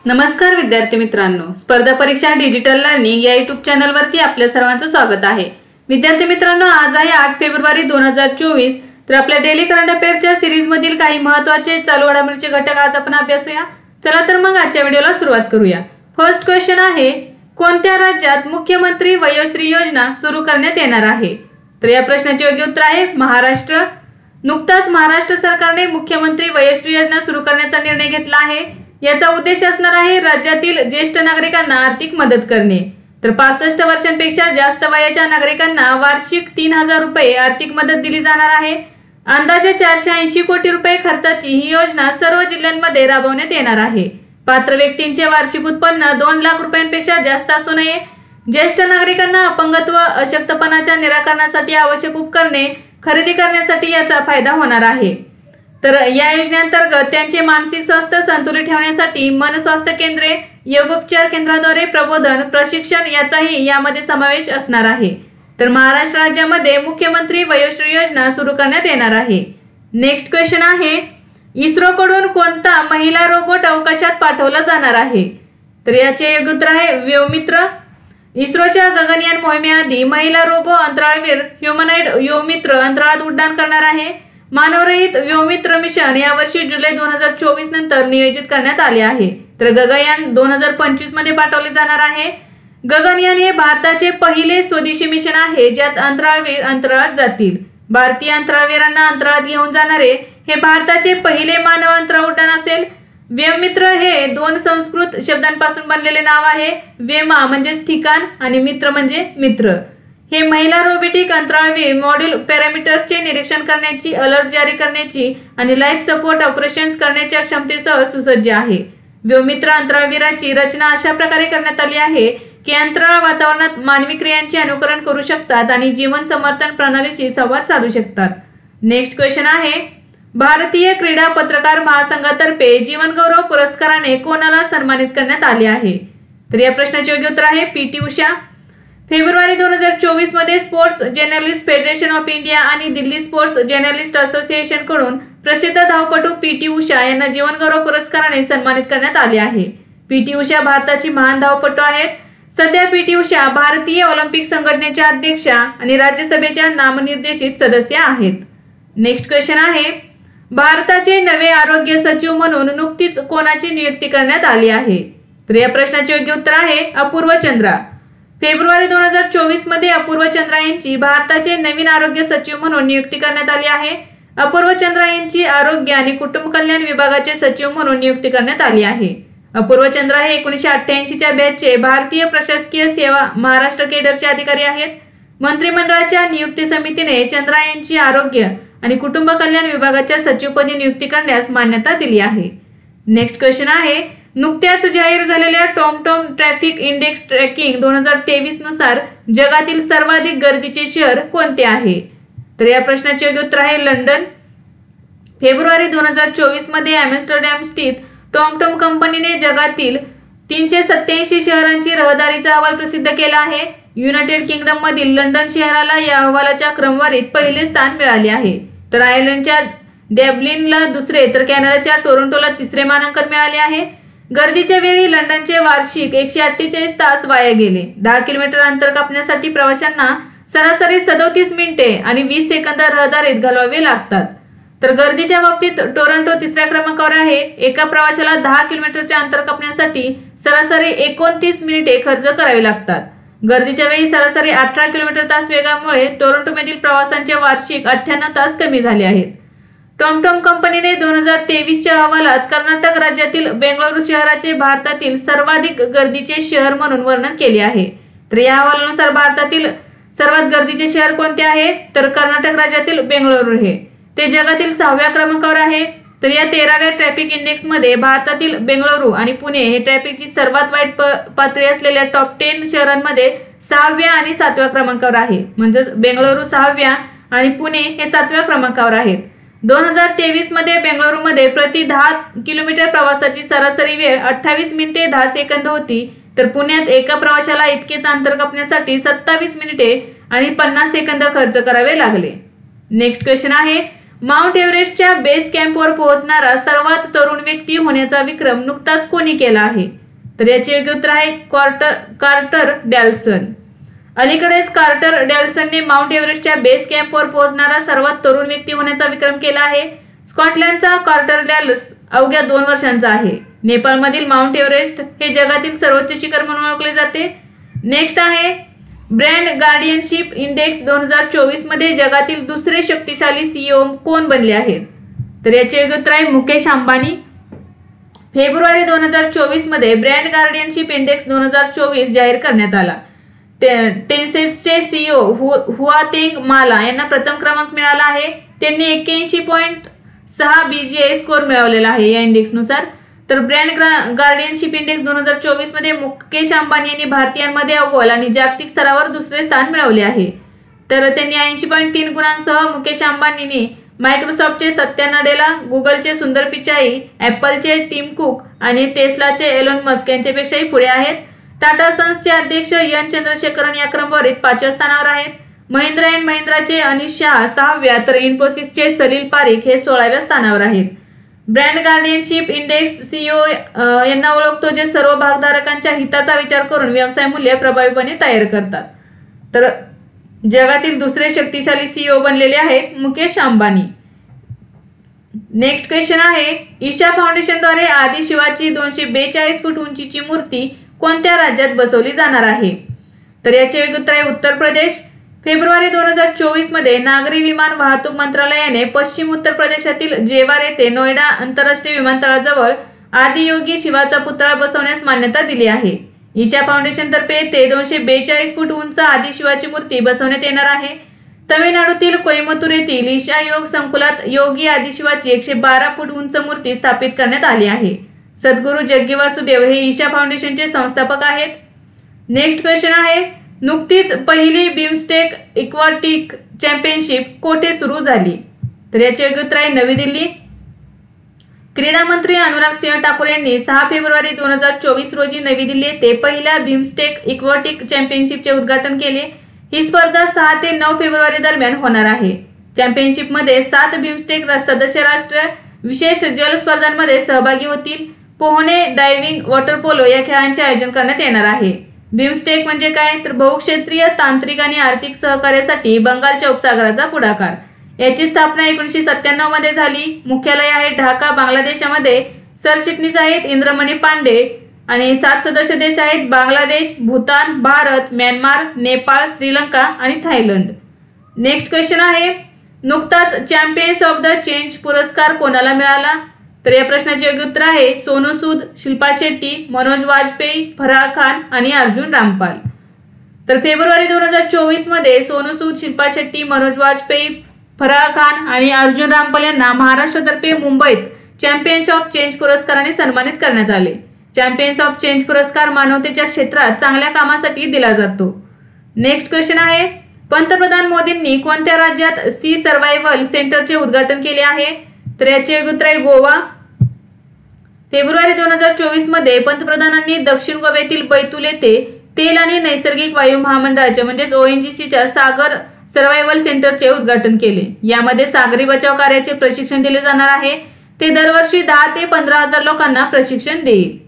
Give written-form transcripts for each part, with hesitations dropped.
नमस्कार विद्यार्थी मित्रांनो, स्पर्धा परीक्षा डिजिटल लर्निंग या YouTube चॅनलवरती आपल्या सर्वांचं स्वागत आहे। विद्यार्थी मित्रांनो, आज आहे 8 फेब्रुवारी 2024। तर आपल्या डेली करंट अफेअरच्या सीरीज मधील काही महत्त्वाचे चालू घडामोडींचे घटक आज आपण अभ्यासूया। चला तर मग आजच्या व्हिडिओला सुरुवात करूया। फर्स्ट क्वेश्चन आहे, कोणत्या राज्यात मुख्यमंत्री वयोश्री योजना सुरू करण्यात येणार आहे? तर या प्रश्नाचे योग्य उत्तर आहे महाराष्ट्र। नुकताच महाराष्ट्र सरकारने मुख्यमंत्री वयोश्री योजना सुरू करण्याचा निर्णय घेतला आहे। याचा उद्देश असणार आहे राज्यातील ज्येष्ठ नागरिकांना आर्थिक मदत करणे। तर 65 वर्षांपेक्षा जास्त वयाच्या नागरिकांना वार्षिक 3000 रुपये आर्थिक मदत दिली जाणार आहे। अंदाजे 480 कोटी रुपये खर्चाची ही योजना सर्व जिल्ह्यांमध्ये राबवण्यात येणार आहे। पात्र व्यक्तींचे वार्षिक उत्पन्न 2 लाख रुपयांपेक्षा जास्त असू नये। ज्येष्ठ नागरिकांना अपंगत्व अशक्तपणाच्या निराकरणासाठी आवश्यक उपकरणे खरेदी करण्यासाठी याचा फायदा होणार आहे। तर या योजनेअंतर्गत त्यांचे मानसिक स्वास्थ्य संतुलित ठेवण्यासाठी मन स्वास्थ्य केंद्रे, योगोपचार केंद्राद्वारे प्रबोधन प्रशिक्षण याचाही यामध्ये समावेश असणार आहे। तर महाराष्ट्र राज्यामध्ये मुख्यमंत्री वयोश्री योजना सुरू करण्यात येणार आहे। नेक्स्ट क्वेश्चन आहे, इस्रो कडून कोणता महिला रोबोट अवकाशात पाठवला जाणार आहे? तर याचे योग्य उत्तर आहे व्योमित्र। इस्रोच्या गगनयान मोहिमेआधी महिला रोबो अंतराळवीर ह्युमनॉइड व्योमित्र अंतराळात उड्डाण करणार आहे। मानवरहित व्योमित्र मिशन यावर्षी जुलै 2024 नंतर नियोजित करण्यात आले आहे। तर गगनयान 2025 मध्ये पाठवले जाणार आहे। गगनयान हे भारताचे पहिले स्वदेशी मिशन आहे ज्यात अंतराळवीर अंतराळात जातील। भारतीय अंतराळवीरांना अंतराळात घेऊन जाणारे हे भारताचे पहिले मानव अंतराळ उड्डाण असेल। व्योमित्र हे 2 संस्कृत शब्दांपासून बनलेले नाव आहे। वेमा म्हणजे ठिकाण आणि मित्र म्हणजे मित्र। हे महिला रोबोटिक अंतराळवीर मॉड्यूल पॅरामीटर्सचे निरीक्षण करण्याची, अलर्ट जारी करण्याची आणि लाईफ सपोर्ट ऑपरेशन्स करण्याच्या क्षमतेसह सुसज्ज आहे। व्योमित्र अंतराळवीराची रचना अशा प्रकारे करण्यात आली आहे की अंतराळ वातावरणात मानवी क्रियांचे अनुकरण करू शकतात आणि जीवन समर्थन प्रणालीशी संवाद साधू शकतात। नेक्स्ट क्वेश्चन आहे, भारतीय क्रीडा पत्रकार महासंघातर्फे जीवन गौरव पुरस्काराने कोणाला सन्मानित करण्यात आले आहे? तर या प्रश्नाचे योग्य उत्तर आहे पीटी उषा। फेब्रुवारी 2024 मध्ये sports journalist federation of India आणि दिल्ली स्पोर्ट्स जर्नलिस्ट असोसिएशन कडून प्रसिद्ध धावपटू पीटी उषा यांना जीवन गौरव पुरस्काराने सन्मानित करण्यात आले आहे। पीटी उषा भारताची महान धावपटू आहेत। सध्या पीटी उषा भारतीय ऑलिम्पिक संघटनेच्या अध्यक्षा आणि राज्यसभेच्या नामनिर्देशित सदस्य आहेत। नेक्स्ट क्वेश्चन आहे, भारताचे नवे आरोग्य सचिव म्हणून नुकतीच कोणाची नियुक्ती करण्यात आली आहे? तर या प्रश्नाचे योग्य उत्तर आहे अपूर्व चंद्रा। फेब्रुवारी 2024 मध्ये अपूर्व चंद्रा यांची भारताचे नवीन आरोग्य सचिव म्हणून नियुक्ती करण्यात आली आहे। अपूर्व चंद्रा यांची आरोग्य आणि कुटुंब कल्याण विभागाचे सचिव म्हणून नियुक्ती करण्यात आली आहे। अपूर्व चंद्रा हे 1988 च्या बॅचचे भारतीय प्रशासकीय सेवा महाराष्ट्र केडरचे अधिकारी आहेत। मंत्रिमंडळाच्या नियुक्ती समितीने चंद्रा यांची आरोग्य आणि कुटुंब कल्याण विभागाच्या सचिवपदी नियुक्ती करण्यास मान्यता दिली आहे। नेक्स्ट क्वेश्चन आहे, नुकत्याच जाहीर झालेल्या टॉमटॉम ट्रॅफिक इंडेक्स ट्रॅकिंग 2023 नुसार जगातील सर्वाधिक गर्दीचे शहर कोणते आहे? तर या प्रश्नाचे योग्य उत्तर आहे लंडन। फेब्रुवारी 2024 मध्ये एम्स्टरडॅम स्थित टॉमटॉम कंपनीने जगातील 387 शहरांची रहदारीचा अहवाल प्रसिद्ध केला आहे। युनायटेड किंगडम मधील लंडन शहराला या अहवालाच्या क्रमवारीत पहिले स्थान मिळाले आहे। तर आयर्लंडच्या डब्लिनला दुसरे तर कॅनडाच्या टोरंटोला तिसरे मानांकन मिळाले आहे। गर्दीच्या वेळी लंडनचे वार्षिक 148 तास वाया गेले। 10 किलोमीटर अंतर कापण्यासाठी प्रवाशांना सरासरी 37 मिनिटे आणि 20 सेकंद रहदारीत घालवावे लागतात। तर गर्दीच्या बाबतीत टोरंटो तिसऱ्या क्रमांकावर आहे। एका प्रवाशाला 10 किलोमीटरचे अंतर कापण्यासाठी सरासरी 29 मिनिटे खर्च करावे लागतात। गर्दीच्या वेळी सरासरी 18 किलोमीटर तास वेगामुळे टोरंटोमधील प्रवासांचे वार्षिक 98 तास कमी झाले आहेत। टॉमटॉम कंपनीने 2023 च्या अहवालात कर्नाटक राज्यातील बेंगळुरू शहराचे भारतातील सर्वाधिक गर्दीचे शहर म्हणून वर्णन केले आहे। तर या अहवालानुसार भारतातील सर्वात गर्दीचे शहर कोणते आहे? तर कर्नाटक राज्यातील बेंगळुरू हे ते जगातील 6व्या क्रमांकावर आहे। तर या 13व्या ट्रॅफिक इंडेक्स मध्ये भारतातील बेंगळुरू आणि पुणे हे ट्रॅफिकची सर्वात वाईट पातळी असलेल्या टॉप 10 शहरांमध्ये 6व्या आणि 7व्या क्रमांकावर आहे। म्हणजेच बेंगळुरू 6व्या आणि पुणे हे 7व्या क्रमांकावर आहेत। 2023 मध्ये बेंगळुरूमध्ये प्रति 10 किलोमीटर प्रवासाची सरासरी वेळ 28 मिनिटे 10 सेकंद होती। तर पुण्यात एका प्रवाशाला इतकेच अंतर कापण्यासाठी 27 मिनिटे आणि 50 सेकंद खर्च करावे लागले। नेक्स्ट क्वेश्चन आहे, माउंट एव्हरेस्टच्या बेस कॅम्पवर पोहोचणारा सर्वात तरुण व्यक्ती होण्याचा विक्रम नुकताच कोणी केला आहे? तर याचे योग्य उत्तर आहे कार्टर डॅल्सन. अलीकडेच कार्टर डॅल्सनने माउंट एव्हरेस्टच्या बेस कॅम्पवर पोहोचणारा सर्वात तरुण व्यक्ती होण्याचा विक्रम केला आहे. स्कॉटलंडचा कार्टर डॅल्स अवघ्या 2 वर्षांचा आहे. नेपाळमधील माउंट एव्हरेस्ट हे जगातील सर्वोच्च शिखर म्हणून ओळखले जाते. नेक्स्ट आहे ब्रँड गार्डियनशिप इंडेक्स 2024 मध्ये जगातील दुसरे शक्तिशाली सीईओ कोण बनले आहेत? तर याचे योग्य उत्तर आहे मुकेश अंबानी. फेब्रुवारी 2024 मध्ये ब्रँड गार्डियनशिप इंडेक्स 2024 जाहीर करण्यात आला. टेन्सेंटचे सीईओ हुआतेंग माला यांना प्रथम क्रमांक मिळाला आहे. त्यांनी 81.6 BGI स्कोर मिळवलेला आहे या इंडेक्सनुसार. तर ब्रँड गार्डियनशिप इंडेक्स 2024 मध्ये मुकेश अंबानी यांनी भारतीयांमध्ये अव्वल आणि जागतिक स्तरावर दुसरे स्थान मिळवले आहे. तर त्यांनी 80.3 गुणांसह मुकेश अंबानीने मायक्रोसॉफ्टचे सत्या नडेला, गुगलचे सुंदर पिचाई, ऍपलचे टिम कुक आणि टेस्लाचे एलोन मस्क यांच्यापेक्षाही पुढे आहेत. टाटा सन्सचे अध्यक्ष एन चंद्रशेखरन या क्रमवारीत 5व्या स्थानावर आहेत. महिंद्रा अँड महिंद्राचे अनिश शहा 6व्या तर इन्फोसिसचे सलील पारिख हे 16व्या स्थानावर आहेत. ब्रँड गार्डियनशिप इंडेक्स सीईओ यांना ओळखतो जे सर्व भागधारकांच्या हिताचा विचार करून व्यवसाय मूल्य प्रभावीपणे तयार करतात. तर जगातील दुसरे शक्तिशाली सीईओ बनलेले आहेत मुकेश अंबानी. नेक्स्ट क्वेश्चन आहे ईशा फाउंडेशनद्वारे आदिशिवाची 242 फूट उंचीची मूर्ती कोणत्या राज्यात बसवली जाणार आहे? तर याचे योग्य उत्तर आहे उत्तर प्रदेश. फेब्रुवारी 2024 मध्ये नागरी विमान वाहतूक मंत्रालयाने पश्चिम उत्तर प्रदेशातील जेवार येथे नोएडा आंतरराष्ट्रीय विमानतळाजवळ आदियोगी शिवाचा पुतळा बसवण्यास मान्यता दिली आहे. ईशा फाउंडेशन तर्फे ते 242 फूट उंच आदिशिवाची मूर्ती बसवण्यात येणार आहे. तमिळनाडूतील कोईमतूर येथील ईशा योग संकुलात योगी आदिशिवाची 112 फूट उंच मूर्ती स्थापित करण्यात आली आहे. सद्गुरू जग्गी वासुदेव हे ईशा फाउंडेशनचे संस्थापक आहेत. नेक्स्ट क्वेश्चन आहे नुकतीच पहिली बिमस्टेक इक्वाटिक चॅम्पियनशिप कोठे सुरू झाली? तर याचे योग्य उत्तर आहे नवी दिल्ली. क्रीडा मंत्री अनुराग सिंह ठाकूर यांनी 6 फेब्रुवारी 2024 रोजी नवी दिल्ली येथे पहिल्या बिमस्टेक इक्वाटिक चॅम्पियनशिपचे उद्घाटन केले. ही स्पर्धा 6 ते 9 फेब्रुवारी दरम्यान होणार आहे. चॅम्पियनशिपमध्ये 7 बिमस्टेक सदस्य राष्ट्र विशेष जल स्पर्धांमध्ये सहभागी होतील. पोहणे, डायव्हिंग, वॉटर पोलो या खेळांचे आयोजन करण्यात येणार आहे. बिमस्टेक म्हणजे काय तर बहुक्षेत्रीय तांत्रिक आणि आर्थिक सहकार्यासाठी बंगालच्या उपसागराचा पुढाकार. याची स्थापना 1997 मध्ये झाली. मुख्यालय आहे ढाका बांगलादेशमध्ये. सरचिटणीस आहेत इंद्रमणी पांडे आणि 7 सदस्य देश आहेत बांगलादेश, भूतान, भारत, म्यानमार, नेपाळ, श्रीलंका आणि थायलंड. नेक्स्ट क्वेश्चन आहे नुकताच चॅम्पियन्स ऑफ द चेंज पुरस्कार कोणाला मिळाला? तर या प्रश्नाचे योग्य उत्तर आहे सोनू सूद, शिल्पा शेट्टी, मनोज वाजपेयी, फराह खान आणि अर्जुन रामपाल. तर फेब्रुवारी 2024 मध्ये सोनू सूद, शिल्पा शेट्टी, मनोज वाजपेयी, फराह खान आणि अर्जुन रामपाल यांना महाराष्ट्रातर्फे मुंबईत चॅम्पियन्स ऑफ चेंज पुरस्काराने सन्मानित करण्यात आले. चॅम्पियन्स ऑफ चेंज पुरस्कार मानवतेच्या क्षेत्रात चांगल्या कामासाठी दिला जातो. नेक्स्ट क्वेश्चन आहे पंतप्रधान मोदींनी कोणत्या राज्यात सी सर्व्हायव्हल सेंटरचे उद्घाटन केले आहे? तर याचे योग्य उत्तर आहे गोवा. फेब्रुवारी 2024 मध्ये पंतप्रधानांनी दक्षिण गोव्यातील बैतूल येथे तेल आणि नैसर्गिक वायू महामंडळाचे म्हणजेच ONGCच्या सागर सर्व्हायव्हल सेंटरचे उद्घाटन केले. यामध्ये सागरी बचाव कार्याचे प्रशिक्षण दिले जाणार आहे. ते दरवर्षी 10 ते 15,000 लोकांना प्रशिक्षण देईल.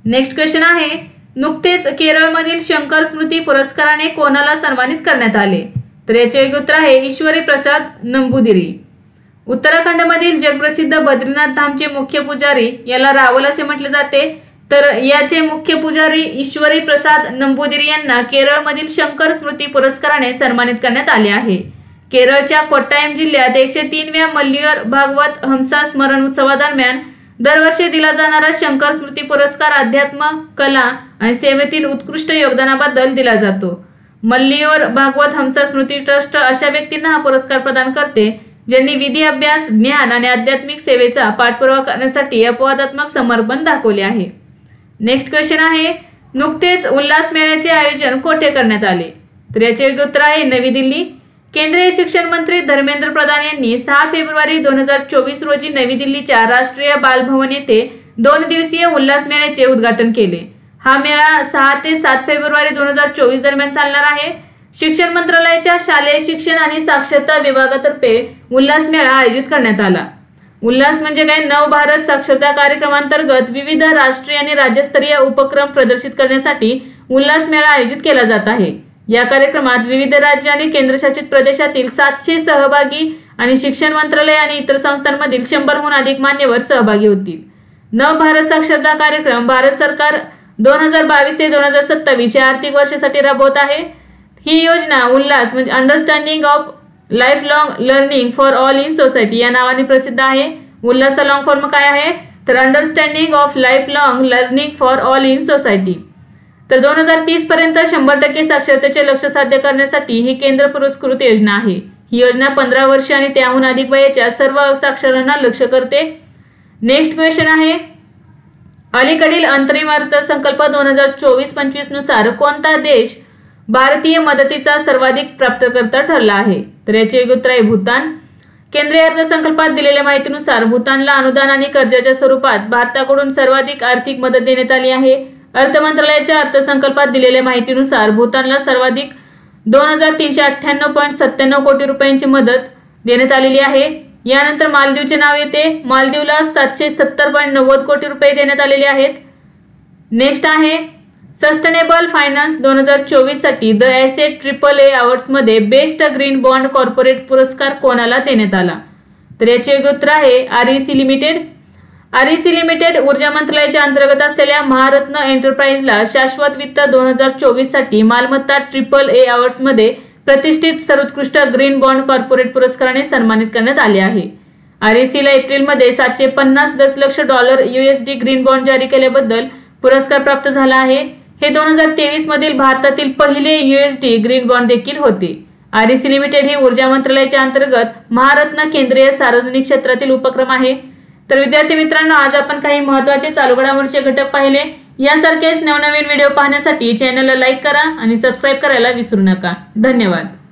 नेक्स्ट क्वेश्चन आहे नुकतेच केरळमधील शंकर स्मृती पुरस्काराने कोणाला सन्मानित करण्यात आले? तर याचे योग्य उत्तर आहे ईश्वरी प्रसाद नंबूदिरी. उत्तराखंडमधील जगप्रसिद्ध बद्रीनाथ धामचे मुख्य पुजारी याला रावल असे म्हटले जाते. तर याचे मुख्य पुजारी ईश्वरी प्रसाद नंबूदिरी यांना केरळमधील शंकर स्मृती पुरस्काराने सन्मानित करण्यात आले आहे. केरळच्या कोट्टायम जिल्ह्यात 103व्या मल्लियर भागवत हमसा स्मरण उत्सवादरम्यान दरवर्षी दिला जाणारा शंकर स्मृती पुरस्कार अध्यात्म, कला आणि सेवेतील उत्कृष्ट योगदानाबद्दल दिला जातो. मल्लियर भागवत हमसा स्मृती ट्रस्ट अशा व्यक्तींना हा पुरस्कार प्रदान करते ज्यांनी विधी अभ्यास, ज्ञान आणि आध्यात्मिक सेवेचा पाठपुरावा करण्यासाठी अपवादात्मक समर्पण दाखवले आहे. नेक्स्ट क्वेश्चन आहे नुकतेच उल्हास मेळ्याचे आयोजन कोठे करण्यात आले? तर याचे योग्य उत्तर आहे नवी दिल्ली. केंद्रीय शिक्षण मंत्री धर्मेंद्र प्रधान यांनी 6 फेब्रुवारी 2024 रोजी नवी दिल्लीच्या राष्ट्रीय बालभवन येथे 2 दिवसीय उल्हास मेळ्याचे उद्घाटन केले. हा मेळा 6 ते 7 फेब्रुवारी 2024 दरम्यान चालणार आहे. शिक्षण मंत्रालयाच्या शालेय शिक्षण आणि साक्षरता विभागातर्फे उल्हास मेळा आयोजित करण्यात आला। उल्हास म्हणजे काय? नव भारत साक्षरता कार्यक्रमांतर्गत विविध राष्ट्रीय आणि राज्यस्तरीय उपक्रम प्रदर्शित करण्यासाठी उल्हास मेळा आयोजित केला जात आहे। या कार्यक्रमात विविध राज्य आणि केंद्रशासित प्रदेशातील 700 सहभागी आणि शिक्षण मंत्रालय आणि इतर संस्थांमधील 100हून अधिक मान्यवर सहभागी होतील। नव भारत साक्षरता कार्यक्रम भारत सरकार 2022 ते 2027 या आर्थिक वर्षासाठी राबवत आहे। ही योजना उल्हास म्हणजे understanding of life long learning for all in society या नावाने प्रसिद्ध आहे। उल्हासचा लॉंग फॉर्म काय आहे? तर understanding of life long learning for all in society. तर 2030 पर्यंत 100% साक्षरतेचे लक्ष्य साध्य करण्यासाठी ही केंद्र पुरस्कृत योजना आहे। ही योजना 15 वर्ष आणि त्याहून अधिक वयाच्या सर्व साक्षरांना लक्ष्य करते। नेक्स्ट क्वेश्चन आहे, अलीकडील अंतरिम अर्थसंकल्प 2024-25 नुसार कोणता देश भारतीय मदतीचा सर्वाधिक प्राप्तकर्ता ठरला आहे? तर याचे उत्तर आहे भूतान। केंद्रीय अर्थसंकल्पात दिलेल्या माहितीनुसार भूतानला अनुदान आणि कर्जाच्या स्वरूपात भारताकडून सर्वाधिक आर्थिक मदत देण्यात आली आहे। अर्थ मंत्रालयाच्या अर्थसंकल्पात दिलेल्या माहितीनुसार भूतानला सर्वाधिक 2398.97 कोटी रुपयांची मदत देण्यात आलेली आहे। यानंतर मालदीवचे नाव येते। मालदीवला 770.90 कोटी रुपये देण्यात आलेले आहेत। नेक्स्ट आहे, सस्टेनेबल फायनान्स 2024 साठी द ॲसेट AAA अवॉर्ड्स मध्ये बेस्ट ग्रीन बॉन्ड कॉर्पोरेट पुरस्कार कोणाला देण्यात आला? तर याचे उत्तर आहे REC लिमिटेड। REC लिमिटेड ऊर्जा मंत्रालयाच्या अंतर्गत असलेल्या महारत्न एंटरप्राइजला शाश्वत वित्त 2024 साठी मालमत्ता AAA अवॉर्ड्स मध्ये प्रतिष्ठित सर्वोत्कृष्ट ग्रीन बॉन्ड कॉर्पोरेट पुरस्काराने सन्मानित करण्यात आले आहे। REC ला एप्रिलमध्ये $750 दशलक्ष USD ग्रीन बॉन्ड जारी केल्याबद्दल पुरस्कार प्राप्त झाला आहे। हे 2023 मधील भारतातील पहिले USD ग्रीन बॉन्ड देखील होते। REC लिमिटेड ही ऊर्जा मंत्रालयाच्या अंतर्गत महारत्न केंद्रीय सार्वजनिक क्षेत्रातील उपक्रम आहे। तर विद्यार्थी मित्रांनो, आज आपण काही महत्त्वाचे चालू घडामोडीचे घटक पाहिले। यासारखेच नवनवीन व्हिडिओ पाहण्यासाठी चॅनलला लाईक करा आणि सबस्क्राइब करायला विसरू नका। धन्यवाद।